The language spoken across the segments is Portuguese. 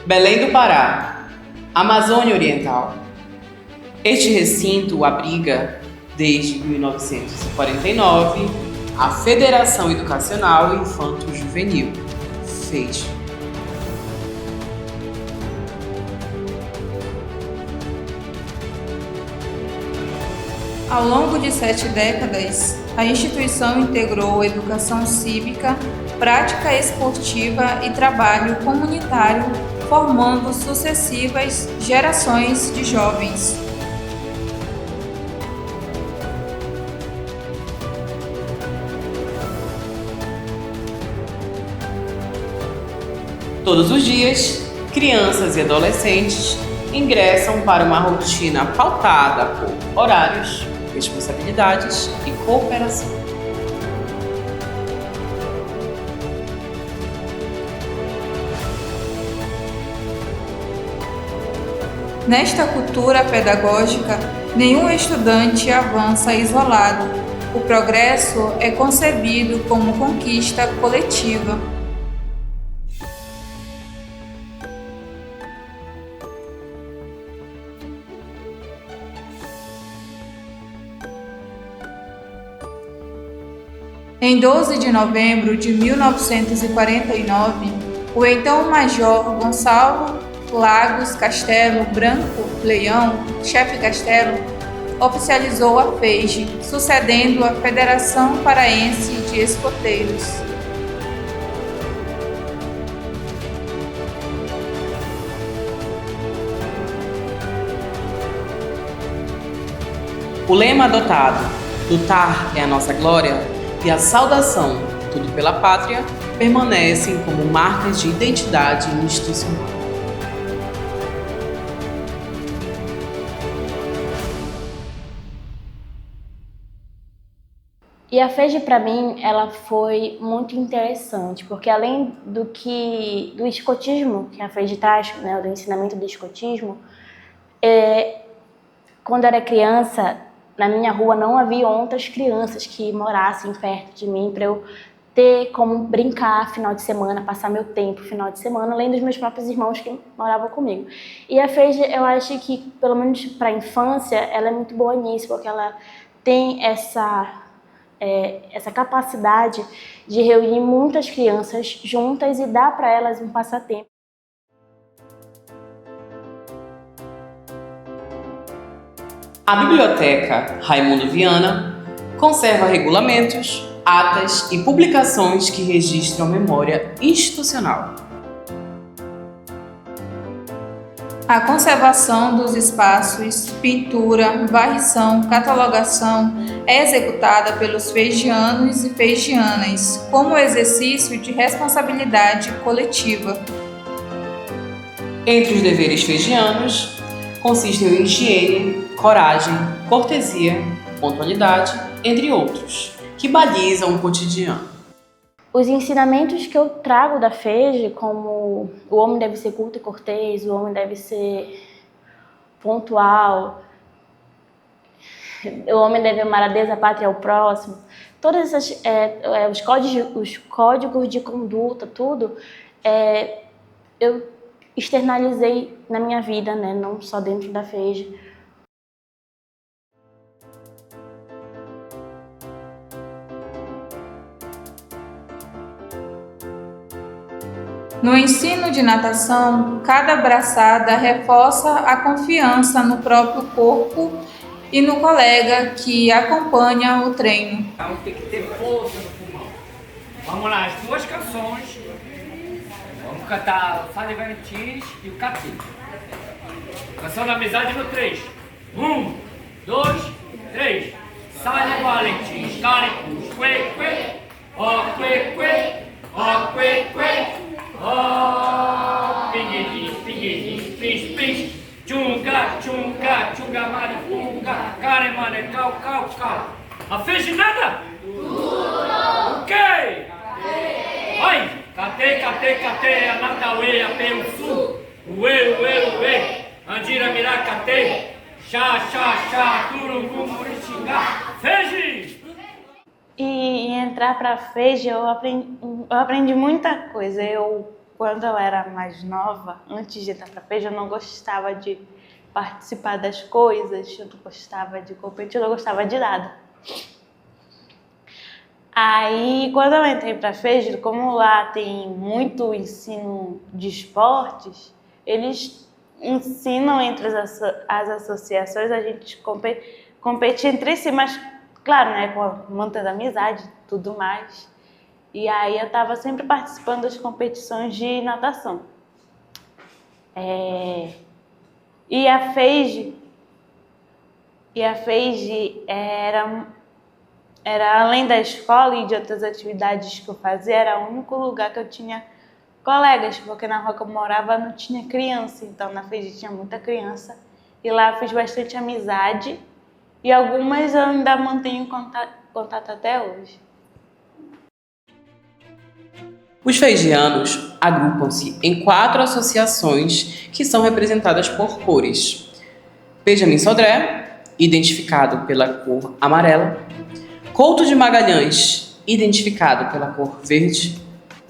Belém do Pará, Amazônia Oriental. Este recinto abriga, desde 1949, a Federação Educacional Infanto-Juvenil, FEIJ. Ao longo de 7 décadas, a instituição integrou educação cívica, prática esportiva e trabalho comunitário, formando sucessivas gerações de jovens. Todos os dias, crianças e adolescentes ingressam para uma rotina pautada por horários, responsabilidades e cooperação. Nesta cultura pedagógica, nenhum estudante avança isolado. O progresso é concebido como conquista coletiva. Em 12 de novembro de 1949, o então Major Gonçalo Lagos Castelo Branco Leão, chefe Castelo, oficializou a FEIJ, sucedendo a Federação Paraense de Escoteiros. O lema adotado, lutar é a nossa glória, e a saudação, tudo pela pátria, permanecem como marcas de identidade institucional. E a FEIJ, para mim, ela foi muito interessante, porque além do escotismo que a FEIJ traz, né, do ensinamento do escotismo, quando eu era criança, na minha rua não havia outras crianças que morassem perto de mim para eu ter como brincar final de semana, passar meu tempo final de semana, além dos meus próprios irmãos que moravam comigo. E a FEIJ, eu acho que, pelo menos para a infância, ela é muito boa nisso, porque ela tem essa capacidade de reunir muitas crianças juntas e dar para elas um passatempo. A Biblioteca Raimundo Viana conserva regulamentos, atas e publicações que registram memória institucional. A conservação dos espaços, pintura, varrição, catalogação é executada pelos feijianos e feijianas como exercício de responsabilidade coletiva. Entre os deveres feijianos consistem em higiene, coragem, cortesia, pontualidade, entre outros, que balizam o cotidiano. Os ensinamentos que eu trago da FEIJ, como o homem deve ser culto e cortês, o homem deve ser pontual, o homem deve amar a Deus, a pátria e ao próximo, todos os códigos de conduta, tudo, eu externalizei na minha vida, né? Não só dentro da FEIJ. No ensino de natação, cada braçada reforça a confiança no próprio corpo e no colega que acompanha o treino. Então tem que ter força no pulmão. Vamos lá, as duas canções. Vamos cantar o Fale Valentis e o Cati. Canção da amizade no 3. 1, 2, 3. Fale Valentis, caricus, que, ó, que, ó, que. Oh, pinguedis, pis, pis, tchunga, tchunga, tchunga, maripunga, care, mane, cal. A FEIJ nada? Tudo! O quê? Vai! Cate, anatauê, apeu, sul, uê, andira, miracate, chá, turungu, murixingá, FEIJ! E entrar para a FEIJ eu aprendi muita coisa. quando eu era mais nova, antes de entrar pra FEJ, eu não gostava de participar das coisas, eu não gostava de competir, eu não gostava de nada. Aí, quando eu entrei pra FEJ, como lá tem muito ensino de esportes, eles ensinam entre as associações a gente competir entre si, mas claro, né, mantendo amizade e tudo mais. E aí eu estava sempre participando das competições de natação. E a FEJ era além da escola e de outras atividades que eu fazia, era o único lugar que eu tinha colegas, porque na rua que eu morava não tinha criança, então na FEJ tinha muita criança. E lá eu fiz bastante amizade e algumas eu ainda mantenho contato até hoje. Os feijianos agrupam-se em 4 associações que são representadas por cores. Benjamin Sodré, identificado pela cor amarela. Couto de Magalhães, identificado pela cor verde.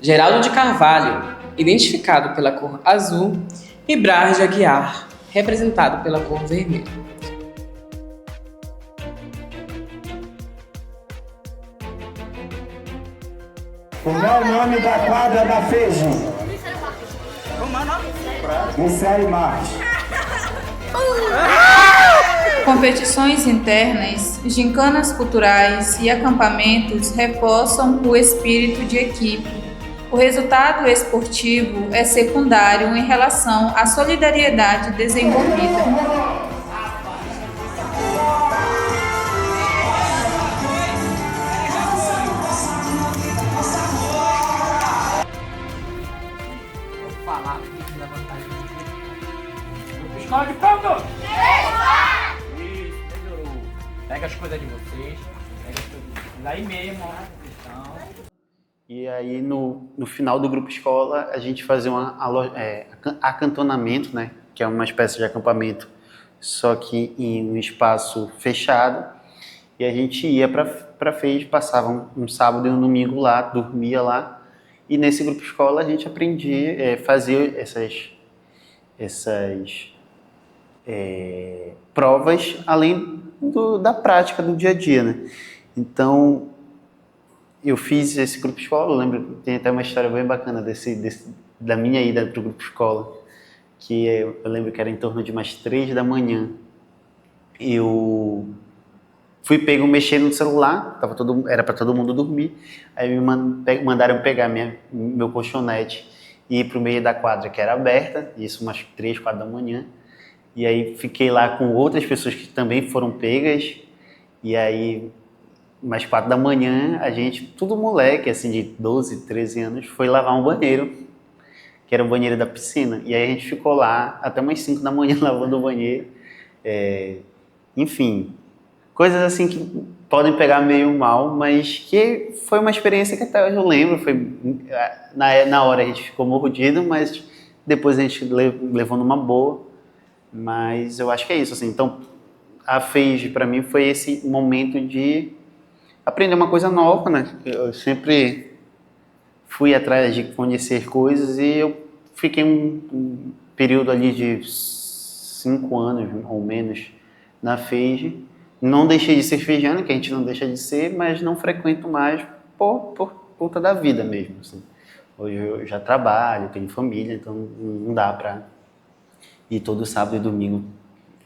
Geraldo de Carvalho, identificado pela cor azul. E Braz de Aguiar, representado pela cor vermelha. Como é o nome da quadra da FEJ? Como é o nome? Michele Marques. Competições internas, gincanas culturais e acampamentos reforçam o espírito de equipe. O resultado esportivo é secundário em relação à solidariedade desenvolvida. Escola de pronto! Isso, melhorou. Pega as coisas de vocês, pega as coisas de vocês. Aí mesmo, ó, questão. E aí no final do grupo escola a gente fazia acantonamento, né? Que é uma espécie de acampamento, só que em um espaço fechado. E a gente ia para FEJ, passava um sábado e um domingo lá, dormia lá. E nesse grupo escola a gente aprendia, fazia essas provas além da prática do dia a dia, né? Então, eu fiz esse grupo escola, eu lembro, tem até uma história bem bacana da minha ida para o grupo escola, que eu lembro que era em torno de umas 3 da manhã. Eu fui pego mexendo no celular, era para todo mundo dormir, aí me mandaram pegar meu colchonete e ir para o meio da quadra, que era aberta, isso umas 3, 4 da manhã. E aí fiquei lá com outras pessoas que também foram pegas, e aí, mais 4 da manhã, a gente, tudo moleque, assim, de 12, 13 anos, foi lavar um banheiro, que era o banheiro da piscina. E aí a gente ficou lá até umas 5 da manhã lavando o banheiro. Enfim, coisas assim que podem pegar meio mal, mas que foi uma experiência que até hoje eu lembro. Na hora a gente ficou mordido, mas depois a gente levou numa boa. Mas eu acho que é isso, assim. Então, a FEJ para mim foi esse momento de aprender uma coisa nova, né? Eu sempre fui atrás de conhecer coisas e eu fiquei um período ali de 5 anos ou menos na FEJ. Não deixei de ser feijiano, que a gente não deixa de ser, mas não frequento mais por conta da vida mesmo, assim. Hoje eu já trabalho, tenho família, então não dá para ir todo sábado e domingo.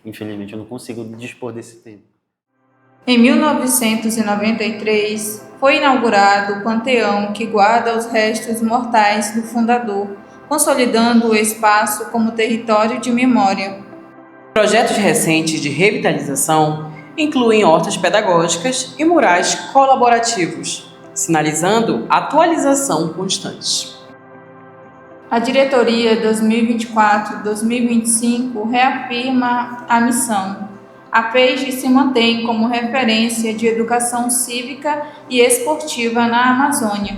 Infelizmente eu não consigo dispor desse tempo. Em 1993, foi inaugurado o panteão que guarda os restos mortais do fundador, consolidando o espaço como território de memória. Projetos recentes de revitalização incluem hortas pedagógicas e murais colaborativos, sinalizando atualização constante. A diretoria 2024-2025 reafirma a missão. A FEJ se mantém como referência de educação cívica e esportiva na Amazônia.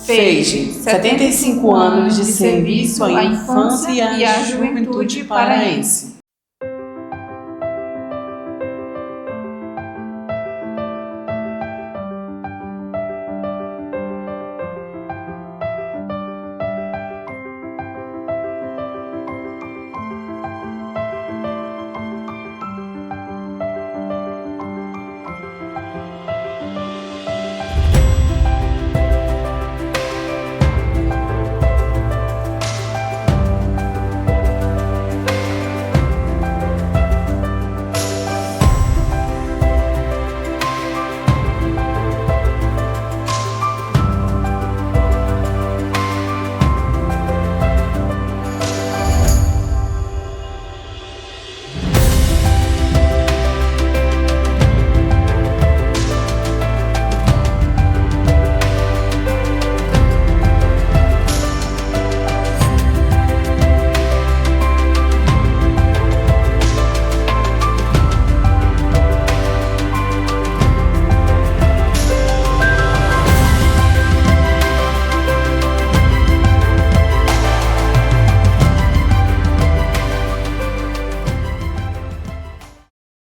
FEJ, 75 anos de serviço à infância e à juventude paraense.